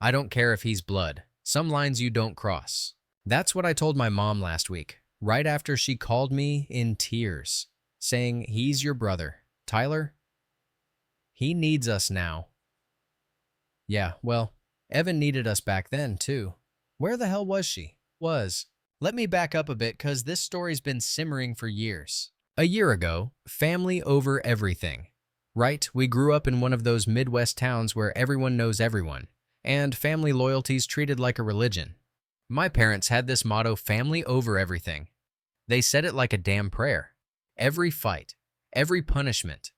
I don't care if he's blood. Some lines you don't cross. That's what I told my mom last week, right after she called me in tears, saying, he's your brother. Tyler, he needs us now. Yeah, well, Evan needed us back then, too. Where the hell was she? Let me back up a bit because this story's been simmering for years. A year ago, family over everything. Right, we grew up in one of those Midwest towns where everyone knows everyone, and family loyalties treated like a religion. My parents had this motto, family over everything. They said it like a damn prayer. Every fight, every punishment,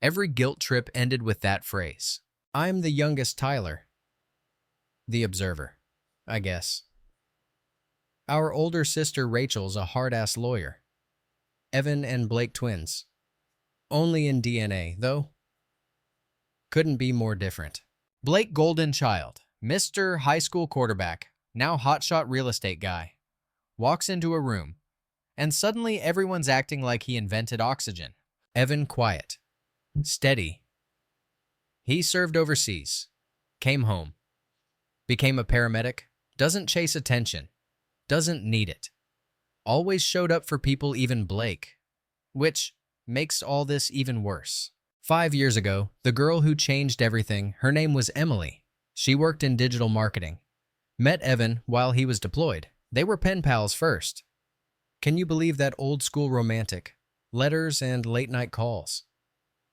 every guilt trip ended with that phrase. I'm the youngest Tyler. The observer, I guess. Our older sister Rachel's a hard-ass lawyer. Evan and Blake twins. Only in DNA, though. Couldn't be more different. Blake golden child, Mr. High School quarterback, now hotshot real estate guy, walks into a room, and suddenly everyone's acting like he invented oxygen. Evan quiet, steady. He served overseas, came home, became a paramedic, doesn't chase attention, doesn't need it. Always showed up for people, even Blake, which makes all this even worse. 5 years ago, the girl who changed everything, her name was Emily. She worked in digital marketing. Met Evan while he was deployed. They were pen pals first. Can you believe that old school romantic? Letters and late night calls.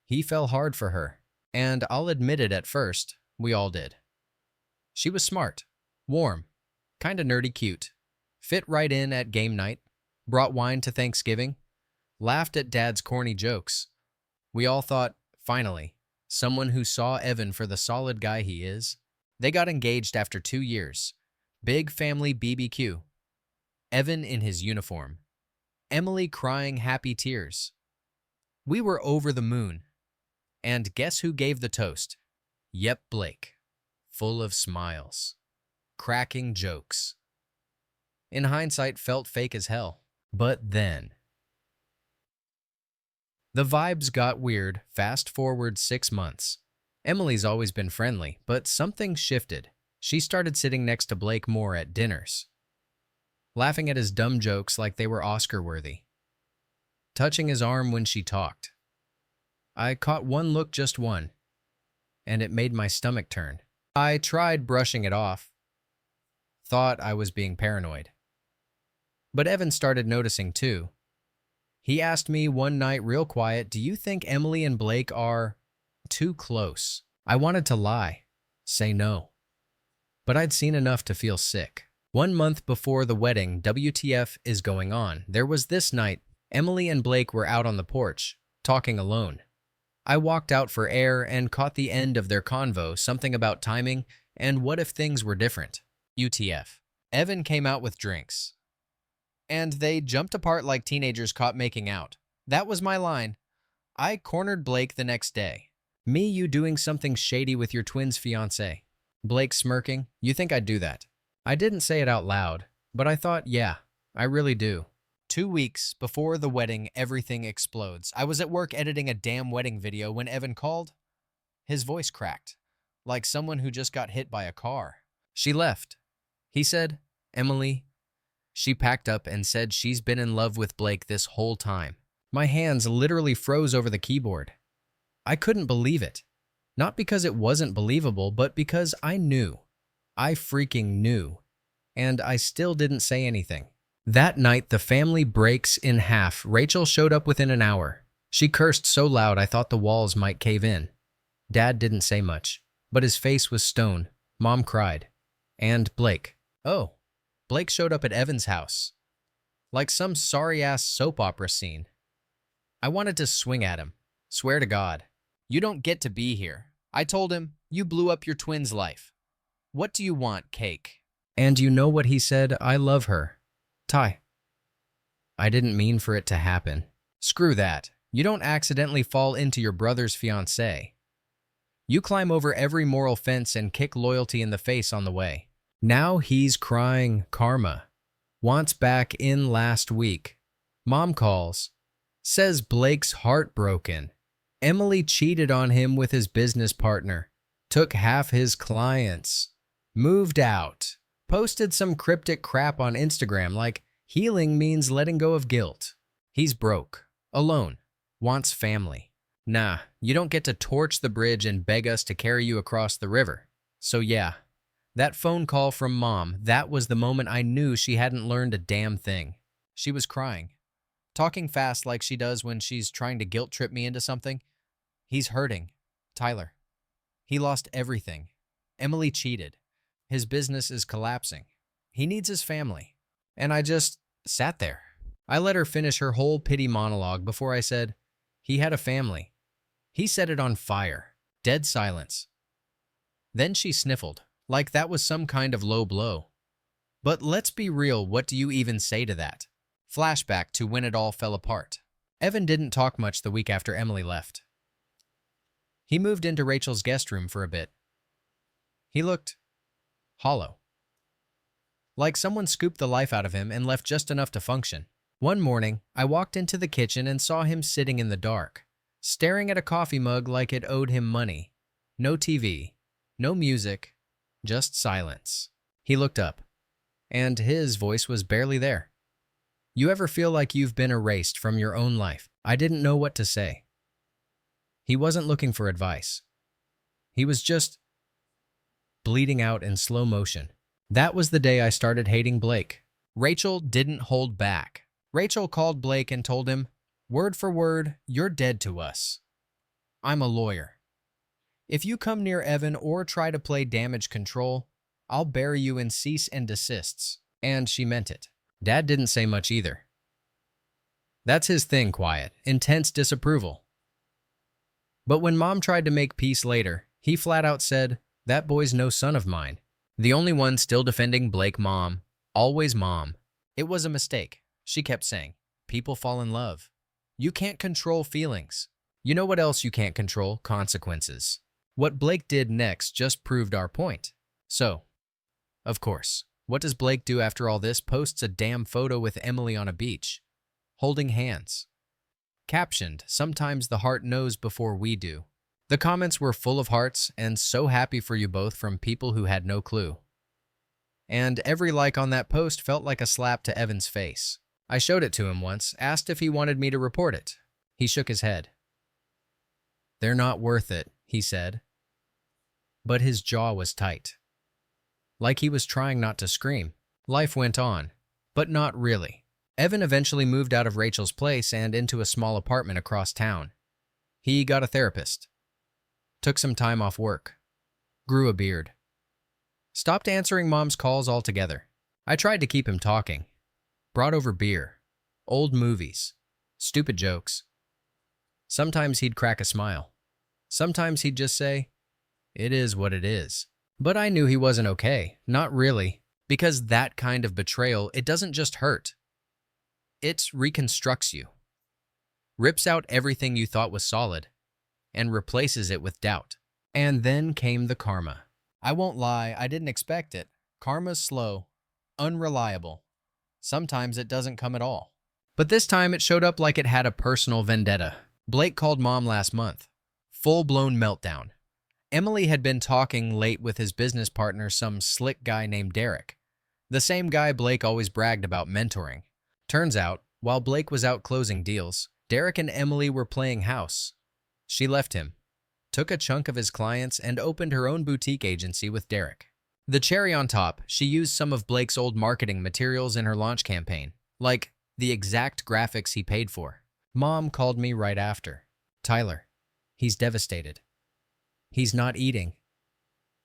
He fell hard for her, and I'll admit it at first, we all did. She was smart, warm, kinda nerdy cute, fit right in at game night, brought wine to Thanksgiving, laughed at Dad's corny jokes. We all thought, finally, someone who saw Evan for the solid guy he is. They got engaged after 2 years. Big family BBQ. Evan in his uniform. Emily crying happy tears. We were over the moon. And guess who gave the toast? Yep, Blake. Full of smiles. Cracking jokes. In hindsight, felt fake as hell. But then the vibes got weird. Fast forward 6 months. Emily's always been friendly, but something shifted. She started sitting next to Blake more at dinners, laughing at his dumb jokes like they were Oscar-worthy, touching his arm when she talked. I caught one look, just one, and it made my stomach turn. I tried brushing it off, thought I was being paranoid. But Evan started noticing too. He asked me one night real quiet, do you think Emily and Blake are too close? I wanted to lie, say no. But I'd seen enough to feel sick. 1 month before the wedding, WTF is going on. There was this night, Emily and Blake were out on the porch, talking alone. I walked out for air and caught the end of their convo, something about timing and what if things were different. UTF. Evan came out with drinks. And they jumped apart like teenagers caught making out. That was my line. I cornered Blake the next day. Me, you doing something shady with your twin's fiancée. Blake smirking, you think I'd do that? I didn't say it out loud, but I thought, yeah, I really do. 2 weeks before the wedding, everything explodes. I was at work editing a damn wedding video when Evan called. His voice cracked, like someone who just got hit by a car. She left. He said, Emily. She packed up and said she's been in love with Blake this whole time. My hands literally froze over the keyboard. I couldn't believe it. Not because it wasn't believable, but because I knew. I freaking knew. And I still didn't say anything. That night, the family breaks in half. Rachel showed up within an hour. She cursed so loud I thought the walls might cave in. Dad didn't say much, but his face was stone. Mom cried. And Blake. Oh. Blake showed up at Evan's house, like some sorry-ass soap opera scene. I wanted to swing at him. Swear to God. You don't get to be here. I told him, you blew up your twin's life. What do you want, cake? And you know what he said? I love her. Ty. I didn't mean for it to happen. Screw that. You don't accidentally fall into your brother's fiancée. You climb over every moral fence and kick loyalty in the face on the way. Now he's crying karma. Wants back in last week. Mom calls. Says Blake's heartbroken. Emily cheated on him with his business partner. Took half his clients. Moved out. Posted some cryptic crap on Instagram like healing means letting go of guilt. He's broke, alone, wants family. Nah, you don't get to torch the bridge and beg us to carry you across the river. So yeah, that phone call from Mom, that was the moment I knew she hadn't learned a damn thing. She was crying, talking fast like she does when she's trying to guilt trip me into something. He's hurting. Tyler. He lost everything. Emily cheated. His business is collapsing. He needs his family. And I just sat there. I let her finish her whole pity monologue before I said, he had a family. He set it on fire. Dead silence. Then she sniffled, like that was some kind of low blow. But let's be real, what do you even say to that? Flashback to when it all fell apart. Evan didn't talk much the week after Emily left. He moved into Rachel's guest room for a bit. He looked hollow. Like someone scooped the life out of him and left just enough to function. One morning, I walked into the kitchen and saw him sitting in the dark, staring at a coffee mug like it owed him money. No TV, no music, just silence. He looked up, and his voice was barely there. You ever feel like you've been erased from your own life? I didn't know what to say. He wasn't looking for advice. He was just bleeding out in slow motion. That was the day I started hating Blake. Rachel didn't hold back. Rachel called Blake and told him, word for word, you're dead to us. I'm a lawyer. If you come near Evan or try to play damage control, I'll bury you in cease and desists. And she meant it. Dad didn't say much either. That's his thing, quiet, intense disapproval. But when Mom tried to make peace later, he flat out said, that boy's no son of mine. The only one still defending Blake, Mom. Always Mom. It was a mistake, she kept saying. People fall in love. You can't control feelings. You know what else you can't control? Consequences. What Blake did next just proved our point. So, of course, what does Blake do after all this? Posts a damn photo with Emily on a beach, holding hands. Captioned, sometimes the heart knows before we do. The comments were full of hearts and so happy for you both from people who had no clue. And every like on that post felt like a slap to Evan's face. I showed it to him once, asked if he wanted me to report it. He shook his head. They're not worth it, he said. But his jaw was tight. Like he was trying not to scream. Life went on, but not really. Evan eventually moved out of Rachel's place and into a small apartment across town. He got a therapist. Took some time off work. Grew a beard. Stopped answering Mom's calls altogether. I tried to keep him talking. Brought over beer. Old movies. Stupid jokes. Sometimes he'd crack a smile. Sometimes he'd just say, it is what it is. But I knew he wasn't okay. Not really. Because that kind of betrayal, it doesn't just hurt. It reconstructs you. Rips out everything you thought was solid and replaces it with doubt. And then came the karma. I won't lie, I didn't expect it. Karma's slow, unreliable. Sometimes it doesn't come at all. But this time it showed up like it had a personal vendetta. Blake called Mom last month. Full-blown meltdown. Emily had been talking late with his business partner, some slick guy named Derek. The same guy Blake always bragged about mentoring. Turns out, while Blake was out closing deals, Derek and Emily were playing house. She left him, took a chunk of his clients, and opened her own boutique agency with Derek. The cherry on top, she used some of Blake's old marketing materials in her launch campaign, like the exact graphics he paid for. Mom called me right after. Tyler, he's devastated. He's not eating.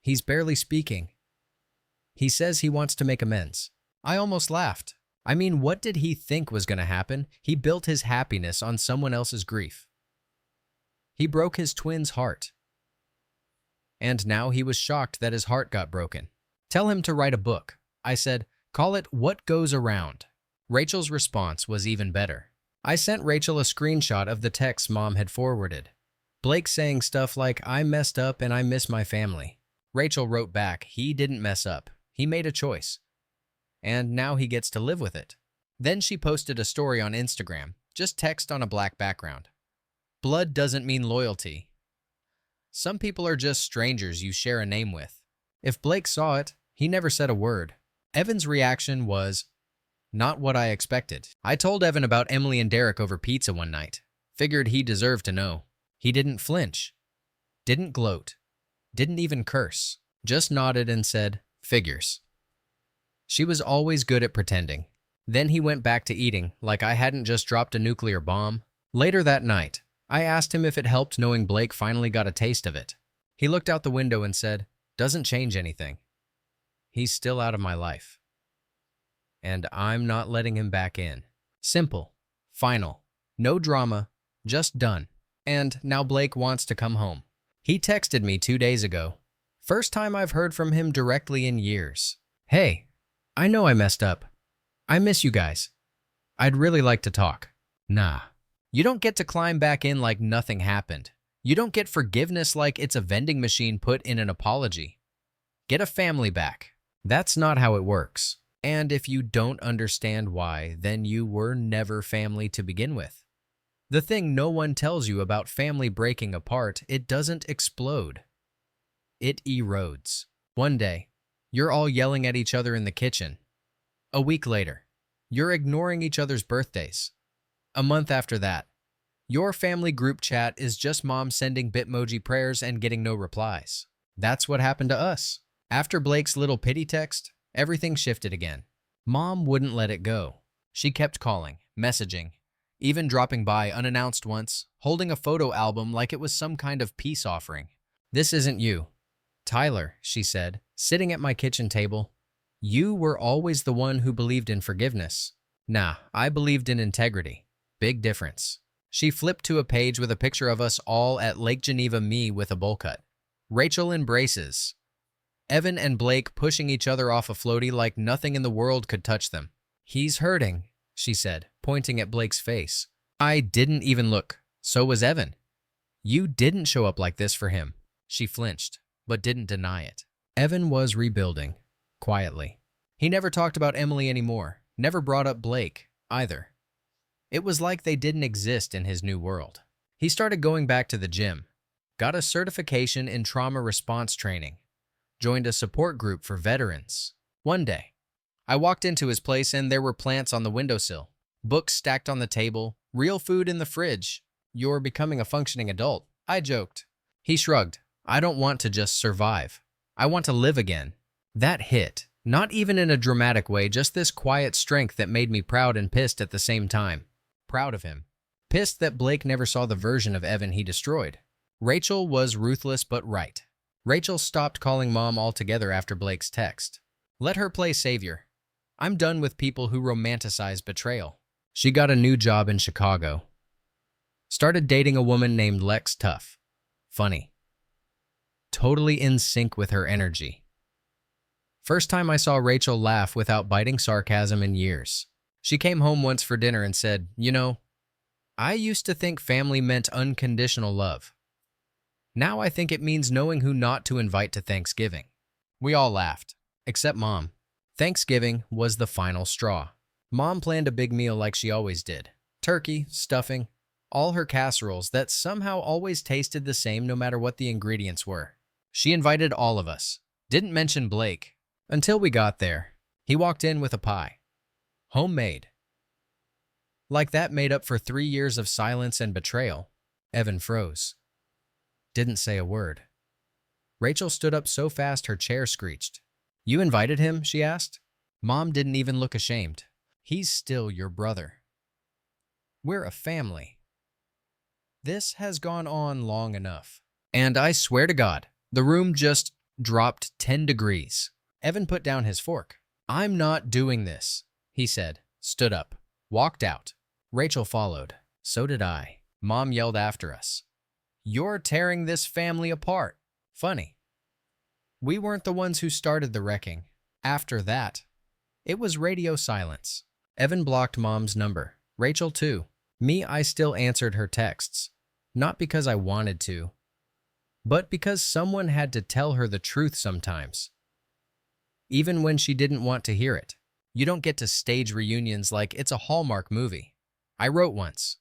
He's barely speaking. He says he wants to make amends. I almost laughed. I mean, what did he think was going to happen? He built his happiness on someone else's grief. He broke his twin's heart. And now he was shocked that his heart got broken. Tell him to write a book. I said, call it What Goes Around. Rachel's response was even better. I sent Rachel a screenshot of the text Mom had forwarded. Blake saying stuff like, I messed up and I miss my family. Rachel wrote back, he didn't mess up. He made a choice. And now he gets to live with it. Then she posted a story on Instagram, just text on a black background. Blood doesn't mean loyalty. Some people are just strangers you share a name with. If Blake saw it, He never said a word. Evan's reaction was not what I expected. I told Evan about Emily and Derek over pizza one night. Figured he deserved to know. He didn't flinch. Didn't gloat. Didn't even curse. Just nodded and said, "Figures." She was always good at pretending. Then he went back to eating, like I hadn't just dropped a nuclear bomb. Later that night, I asked him if it helped knowing Blake finally got a taste of it. He looked out the window and said, "Doesn't change anything. He's still out of my life. And I'm not letting him back in." Simple. Final. No drama. Just done. And now Blake wants to come home. He texted me 2 days ago. First time I've heard from him directly in years. "Hey, I know I messed up. I miss you guys. I'd really like to talk." Nah. You don't get to climb back in like nothing happened. You don't get forgiveness like it's a vending machine put in an apology. Get a family back. That's not how it works. And if you don't understand why, then you were never family to begin with. The thing no one tells you about family breaking apart, it doesn't explode. It erodes. One day, you're all yelling at each other in the kitchen. A week later, you're ignoring each other's birthdays. A month after that, your family group chat is just mom sending Bitmoji prayers and getting no replies. That's what happened to us. After Blake's little pity text, everything shifted again. Mom wouldn't let it go. She kept calling, messaging, even dropping by unannounced once, holding a photo album like it was some kind of peace offering. "This isn't you, Tyler," she said, sitting at my kitchen table. "You were always the one who believed in forgiveness." Nah, I believed in integrity. Big difference. She flipped to a page with a picture of us all at Lake Geneva, me with a bowl cut. Rachel in braces. Evan and Blake pushing each other off a floaty like nothing in the world could touch them. "He's hurting," she said, pointing at Blake's face. I didn't even look. So was Evan. "You didn't show up like this for him." She flinched, but didn't deny it. Evan was rebuilding, quietly. He never talked about Emily anymore, never brought up Blake, either. It was like they didn't exist in his new world. He started going back to the gym, got a certification in trauma response training, joined a support group for veterans. One day, I walked into his place and there were plants on the windowsill, books stacked on the table, real food in the fridge. "You're becoming a functioning adult," I joked. He shrugged. "I don't want to just survive. I want to live again." That hit. Not even in a dramatic way, just this quiet strength that made me proud and pissed at the same time. Proud of him. Pissed that Blake never saw the version of Evan he destroyed. Rachel was ruthless but right. Rachel stopped calling mom altogether after Blake's text. Let her play savior. I'm done with people who romanticize betrayal. She got a new job in Chicago. Started dating a woman named Lex Tuff. Funny. Totally in sync with her energy. First time I saw Rachel laugh without biting sarcasm in years. She came home once for dinner and said, "You know, I used to think family meant unconditional love. Now I think it means knowing who not to invite to Thanksgiving." We all laughed, except Mom. Thanksgiving was the final straw. Mom planned a big meal like she always did. Turkey, stuffing, all her casseroles that somehow always tasted the same no matter what the ingredients were. She invited all of us. Didn't mention Blake. Until we got there. He walked in with a pie. Homemade. Like that made up for 3 years of silence and betrayal. Evan froze. Didn't say a word. Rachel stood up so fast her chair screeched. "You invited him?" she asked. Mom didn't even look ashamed. "He's still your brother. We're a family. This has gone on long enough." And I swear to God, the room just dropped 10 degrees. Evan put down his fork. "I'm not doing this," he said, stood up, walked out. Rachel followed. So did I. Mom yelled after us. "You're tearing this family apart." Funny. We weren't the ones who started the wrecking. After that, it was radio silence. Evan blocked Mom's number. Rachel too. Me, I still answered her texts. Not because I wanted to, but because someone had to tell her the truth sometimes. Even when she didn't want to hear it. You don't get to stage reunions like it's a Hallmark movie. I wrote once,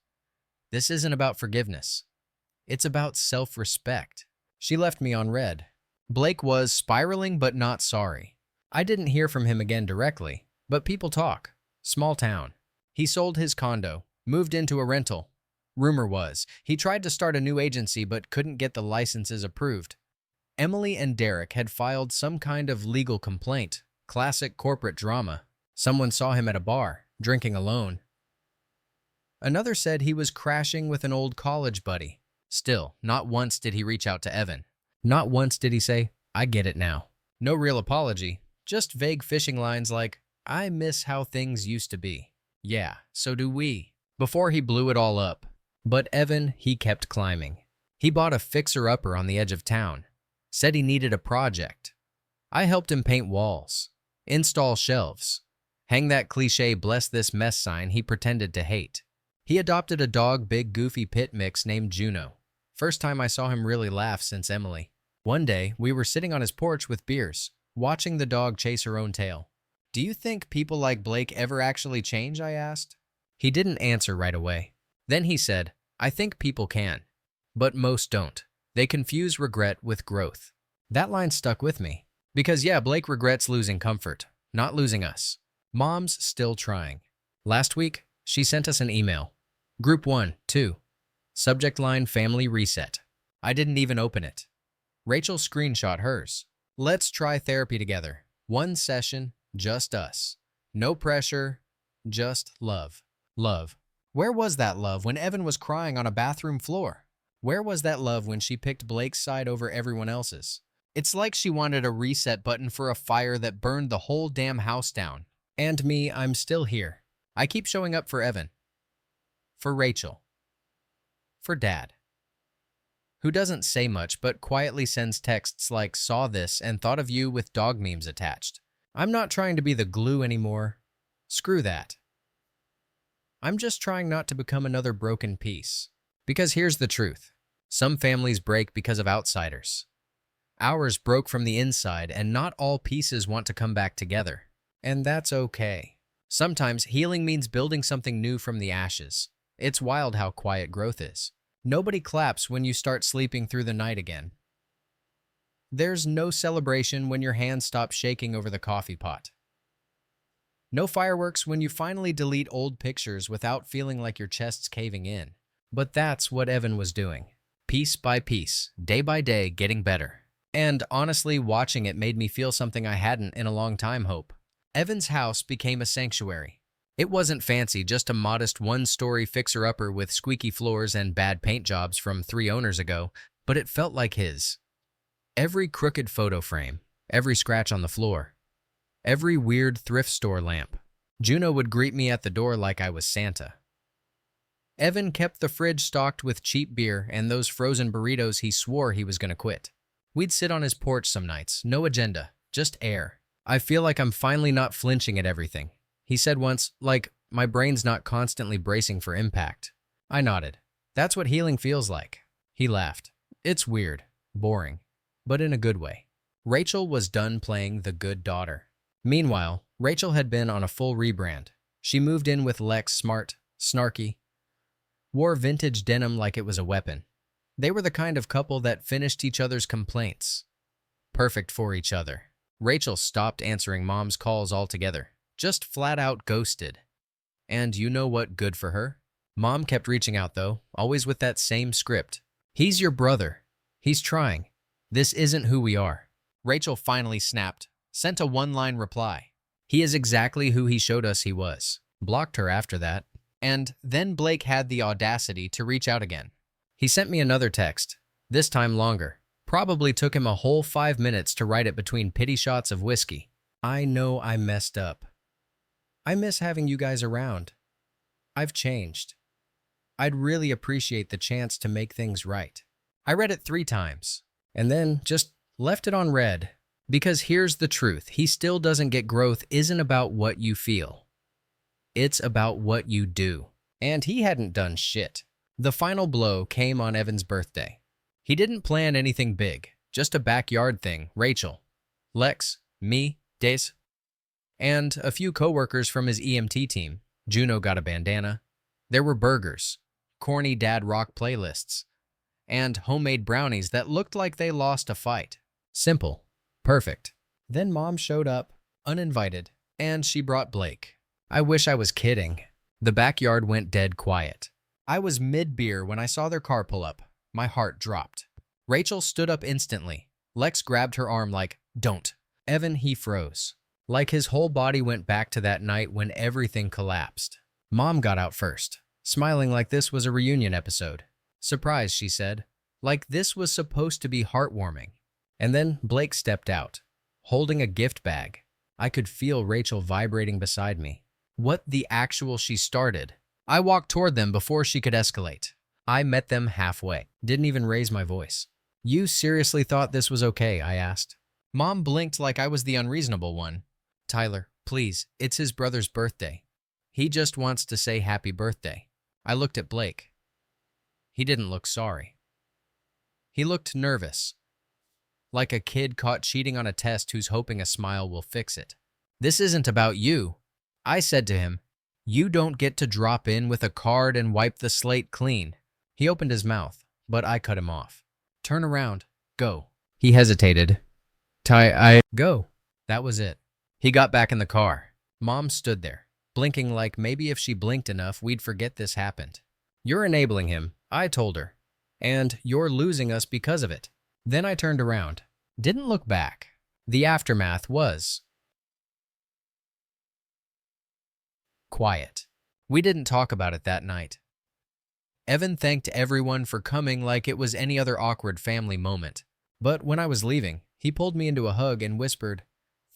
"This isn't about forgiveness. It's about self-respect." She left me on red. Blake was spiraling but not sorry. I didn't hear from him again directly, but people talk. Small town. He sold his condo, moved into a rental. Rumor was, he tried to start a new agency but couldn't get the licenses approved. Emily and Derek had filed some kind of legal complaint. Classic corporate drama. Someone saw him at a bar, drinking alone. Another said he was crashing with an old college buddy. Still, not once did he reach out to Evan. Not once did he say, "I get it now." No real apology, just vague fishing lines like, "I miss how things used to be." Yeah, so do we. Before he blew it all up. But Evan, he kept climbing. He bought a fixer-upper on the edge of town. Said he needed a project. I helped him paint walls, install shelves, hang that cliche "bless this mess" sign he pretended to hate. He adopted a dog big goofy pit mix named Juno. First time I saw him really laugh since Emily. One day, we were sitting on his porch with beers, watching the dog chase her own tail. "Do you think people like Blake ever actually change?" I asked. He didn't answer right away. Then he said, "I think people can, but most don't. They confuse regret with growth." That line stuck with me. Because yeah, Blake regrets losing comfort, not losing us. Mom's still trying. Last week, she sent us an email. Group 1, 2. Subject line family reset. I didn't even open it. Rachel screenshot hers. "Let's try therapy together. 1 session, just us. No pressure, just love." Love. Where was that love when Evan was crying on a bathroom floor? Where was that love when she picked Blake's side over everyone else's? It's like she wanted a reset button for a fire that burned the whole damn house down. And me, I'm still here. I keep showing up for Evan. For Rachel. For Dad. Who doesn't say much but quietly sends texts like "saw this and thought of you" with dog memes attached. I'm not trying to be the glue anymore. Screw that. I'm just trying not to become another broken piece. Because here's the truth. Some families break because of outsiders. Ours broke from the inside, and not all pieces want to come back together. And that's okay. Sometimes healing means building something new from the ashes. It's wild how quiet growth is. Nobody claps when you start sleeping through the night again. There's no celebration when your hands stop shaking over the coffee pot. No fireworks when you finally delete old pictures without feeling like your chest's caving in. But that's what Evan was doing. Piece by piece, day by day, getting better. And honestly, watching it made me feel something I hadn't in a long time. Hope. Evan's house became a sanctuary. It wasn't fancy, just a modest 1-story fixer-upper with squeaky floors and bad paint jobs from 3 owners ago, but it felt like his. Every crooked photo frame, every scratch on the floor, every weird thrift store lamp. Juno would greet me at the door like I was Santa. Evan kept the fridge stocked with cheap beer and those frozen burritos he swore he was going to quit. We'd sit on his porch some nights, no agenda, just air. "I feel like I'm finally not flinching at everything," he said once, like my brain's not constantly bracing for impact. I nodded. "That's what healing feels like." He laughed. "It's weird, boring, but in a good way." Rachel was done playing the good daughter. Meanwhile, Rachel had been on a full rebrand. She moved in with Lex, smart, snarky, wore vintage denim like it was a weapon. They were the kind of couple that finished each other's complaints. Perfect for each other. Rachel stopped answering Mom's calls altogether, just flat out ghosted. And you know what? Good for her. Mom kept reaching out though, always with that same script. "He's your brother. He's trying. This isn't who we are." Rachel finally snapped, sent a 1-line reply. "He is exactly who he showed us he was." Blocked her after that. And then Blake had the audacity to reach out again. He sent me another text, this time longer. Probably took him a whole 5 minutes to write it between pity shots of whiskey. "I know I messed up. I miss having you guys around. I've changed. I'd really appreciate the chance to make things right." I read it 3 times, and then just left it on read. Because here's the truth, he still doesn't get growth isn't about what you feel. It's about what you do. And he hadn't done shit. The final blow came on Evan's birthday. He didn't plan anything big, just a backyard thing. Rachel, Lex, me, Dace, and a few coworkers from his EMT team. Juno got a bandana. There were burgers, corny dad rock playlists, and homemade brownies that looked like they lost a fight. Simple. Perfect. Then Mom showed up, uninvited, and she brought Blake. I wish I was kidding. The backyard went dead quiet. I was mid-beer when I saw their car pull up. My heart dropped. Rachel stood up instantly. Lex grabbed her arm like, "Don't." Evan, he froze. Like his whole body went back to that night when everything collapsed. Mom got out first, smiling like this was a reunion episode. "Surprise," she said. Like this was supposed to be heartwarming. And then Blake stepped out, holding a gift bag. I could feel Rachel vibrating beside me. What the actual she started? I walked toward them before she could escalate. I met them halfway. Didn't even raise my voice. "You seriously thought this was okay?" I asked. Mom blinked like I was the unreasonable one. "Tyler, please, it's his brother's birthday. He just wants to say happy birthday." I looked at Blake. He didn't look sorry. He looked nervous, like a kid caught cheating on a test who's hoping a smile will fix it. "This isn't about you," I said to him. "You don't get to drop in with a card and wipe the slate clean." He opened his mouth, but I cut him off. "Turn around. Go." He hesitated. Go." That was it. He got back in the car. Mom stood there, blinking like maybe if she blinked enough, we'd forget this happened. "You're enabling him," I told her, "and you're losing us because of it." Then I turned around. Didn't look back. The aftermath was quiet. We didn't talk about it that night. Evan thanked everyone for coming like it was any other awkward family moment. But when I was leaving, he pulled me into a hug and whispered,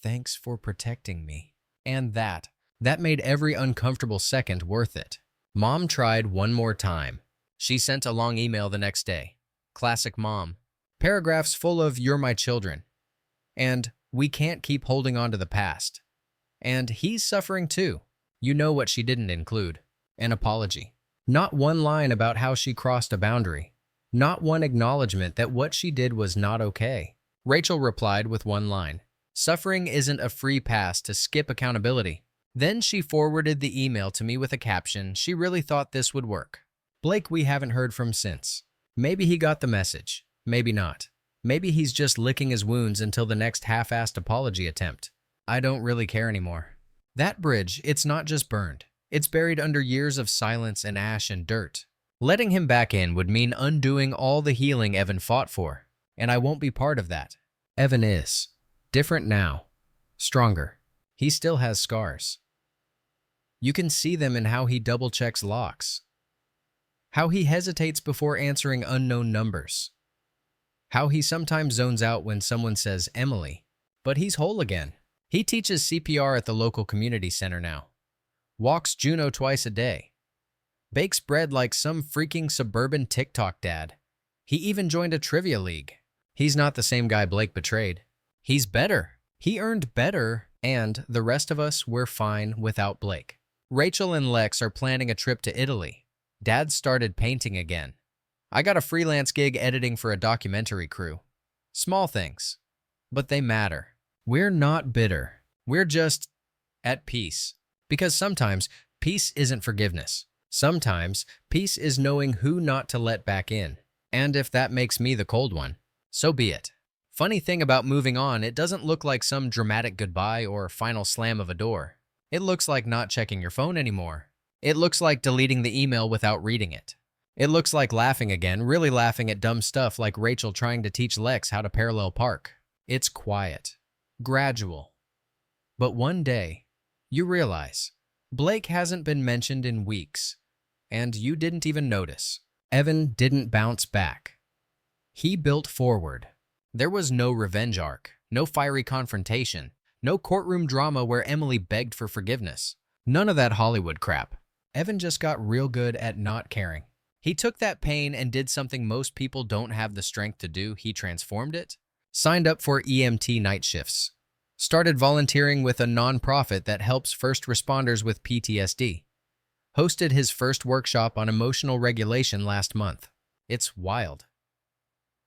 "Thanks for protecting me." And that made every uncomfortable second worth it. Mom tried one more time. She sent a long email the next day. Classic mom. Paragraphs full of "you're my children." And "we can't keep holding on to the past." And "he's suffering too." You know what she didn't include? An apology. Not one line about how she crossed a boundary. Not one acknowledgement that what she did was not okay. Rachel replied with one line. "Suffering isn't a free pass to skip accountability." Then she forwarded the email to me with a caption. She really thought this would work. Blake we haven't heard from since. Maybe he got the message. Maybe not. Maybe he's just licking his wounds until the next half-assed apology attempt. I don't really care anymore. That bridge, it's not just burned. It's buried under years of silence and ash and dirt. Letting him back in would mean undoing all the healing Evan fought for, and I won't be part of that. Evan is different now, stronger. He still has scars. You can see them in how he double-checks locks, how he hesitates before answering unknown numbers, how he sometimes zones out when someone says Emily, but he's whole again. He teaches CPR at the local community center now, walks Juno twice a day, bakes bread like some freaking suburban TikTok dad. He even joined a trivia league. He's not the same guy Blake betrayed. He's better. He earned better, and the rest of us were fine without Blake. Rachel and Lex are planning a trip to Italy. Dad started painting again. I got a freelance gig editing for a documentary crew. Small things, but they matter. We're not bitter. We're just at peace. Because sometimes peace isn't forgiveness. Sometimes peace is knowing who not to let back in. And if that makes me the cold one, so be it. Funny thing about moving on, it doesn't look like some dramatic goodbye or final slam of a door. It looks like not checking your phone anymore. It looks like deleting the email without reading it. It looks like laughing again, really laughing at dumb stuff like Rachel trying to teach Lex how to parallel park. It's quiet, gradual. But one day, you realize Blake hasn't been mentioned in weeks, and you didn't even notice. Evan didn't bounce back. He built forward. There was no revenge arc, no fiery confrontation, no courtroom drama where Emily begged for forgiveness. None of that Hollywood crap. Evan just got real good at not caring. He took that pain and did something most people don't have the strength to do. He transformed it. Signed up for EMT night shifts. Started volunteering with a nonprofit that helps first responders with PTSD. Hosted his first workshop on emotional regulation last month. It's wild.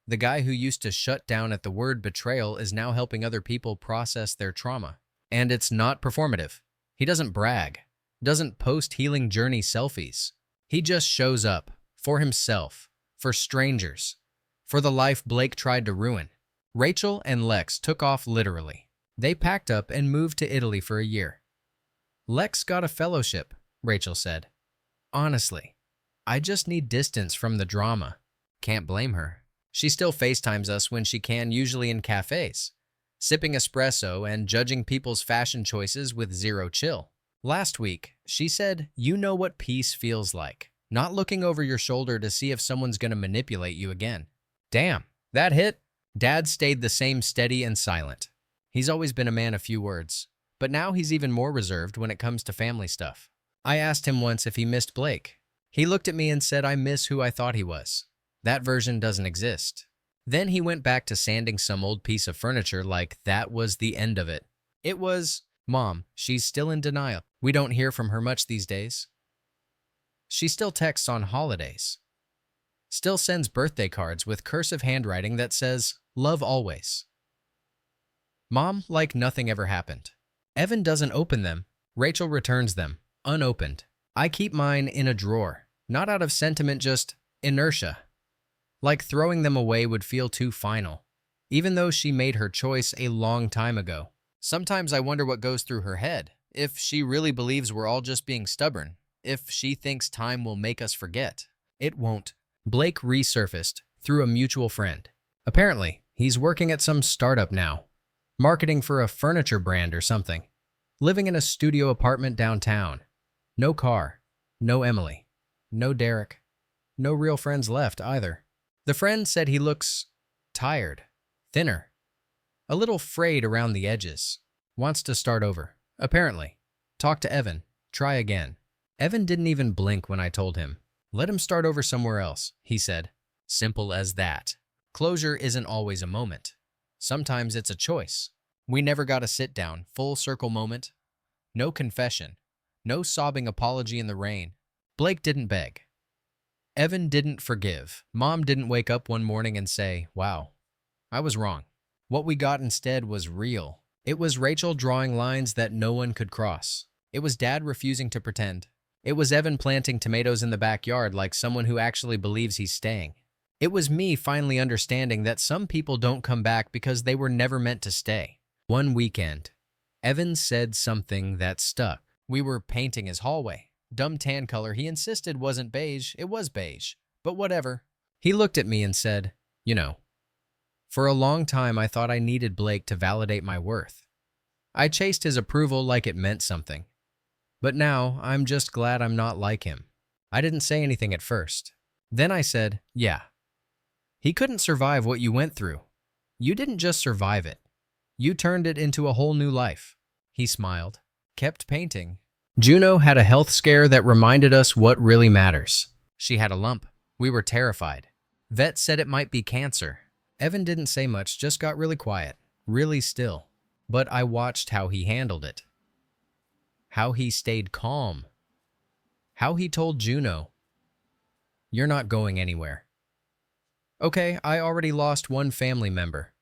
The guy who used to shut down at the word betrayal is now helping other people process their trauma. And it's not performative. He doesn't brag. Doesn't post healing journey selfies. He just shows up. For himself. For strangers. For the life Blake tried to ruin. Rachel and Lex took off literally. They packed up and moved to Italy for a year. Lex got a fellowship, Rachel said. Honestly, I just need distance from the drama. Can't blame her. She still FaceTimes us when she can, usually in cafes, sipping espresso and judging people's fashion choices with zero chill. Last week, she said, "You know what peace feels like. Not looking over your shoulder to see if someone's gonna manipulate you again." Damn, that hit? Dad stayed the same, steady and silent. He's always been a man of few words, but now he's even more reserved when it comes to family stuff. I asked him once if he missed Blake. He looked at me and said, "I miss who I thought he was. That version doesn't exist." Then he went back to sanding some old piece of furniture like that was the end of it. It was, "Mom, she's still in denial. We don't hear from her much these days. She still texts on holidays. Still sends birthday cards with cursive handwriting that says, 'Love always.' Mom, like nothing ever happened. Evan doesn't open them. Rachel returns them, unopened. I keep mine in a drawer, not out of sentiment, just inertia. Like throwing them away would feel too final, even though she made her choice a long time ago. Sometimes I wonder what goes through her head, if she really believes we're all just being stubborn, if she thinks time will make us forget. It won't. Blake resurfaced through a mutual friend. Apparently, he's working at some startup now, marketing for a furniture brand or something. Living in a studio apartment downtown. No car, no Emily, no Derek, no real friends left either. The friend said he looks tired, thinner, a little frayed around the edges. Wants to start over, apparently. Talk to Evan, try again. Evan didn't even blink when I told him. Let him start over somewhere else, he said. Simple as that. Closure isn't always a moment. Sometimes it's a choice. We never got a sit-down, full circle moment. No confession. No sobbing apology in the rain. Blake didn't beg. Evan didn't forgive. Mom didn't wake up one morning and say, "Wow, I was wrong." What we got instead was real. It was Rachel drawing lines that no one could cross. It was Dad refusing to pretend. It was Evan planting tomatoes in the backyard like someone who actually believes he's staying. It was me finally understanding that some people don't come back because they were never meant to stay. One weekend, Evan said something that stuck. We were painting his hallway. Dumb tan color he insisted wasn't beige. It was beige, but whatever. He looked at me and said, "You know, for a long time I thought I needed Blake to validate my worth. I chased his approval like it meant something. But now I'm just glad I'm not like him." I didn't say anything at first. Then I said, "Yeah. He couldn't survive what you went through. You didn't just survive it. You turned it into a whole new life." He smiled, kept painting. Juno had a health scare that reminded us what really matters. She had a lump. We were terrified. Vet said it might be cancer. Evan didn't say much, just got really quiet, really still. But I watched how he handled it. How he stayed calm. How he told Juno, "You're not going anywhere. Okay, I already lost one family member.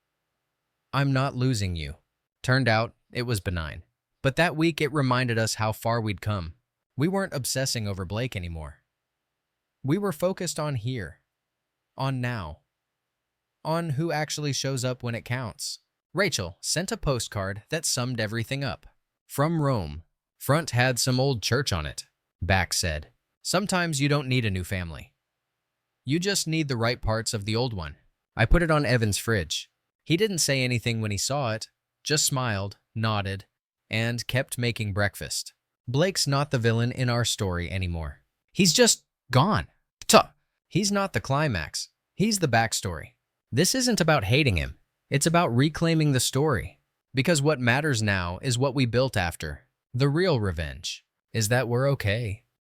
I'm not losing you." Turned out, it was benign. But that week it reminded us how far we'd come. We weren't obsessing over Blake anymore. We were focused on here, on now, on who actually shows up when it counts. Rachel sent a postcard that summed everything up. From Rome. Front had some old church on it. Back said, "Sometimes you don't need a new family. You just need the right parts of the old one." I put it on Evan's fridge. He didn't say anything when he saw it, just smiled, nodded, and kept making breakfast. Blake's not the villain in our story anymore. He's just gone. He's not the climax. He's the backstory. This isn't about hating him. It's about reclaiming the story. Because what matters now is what we built after. The real revenge is that we're okay.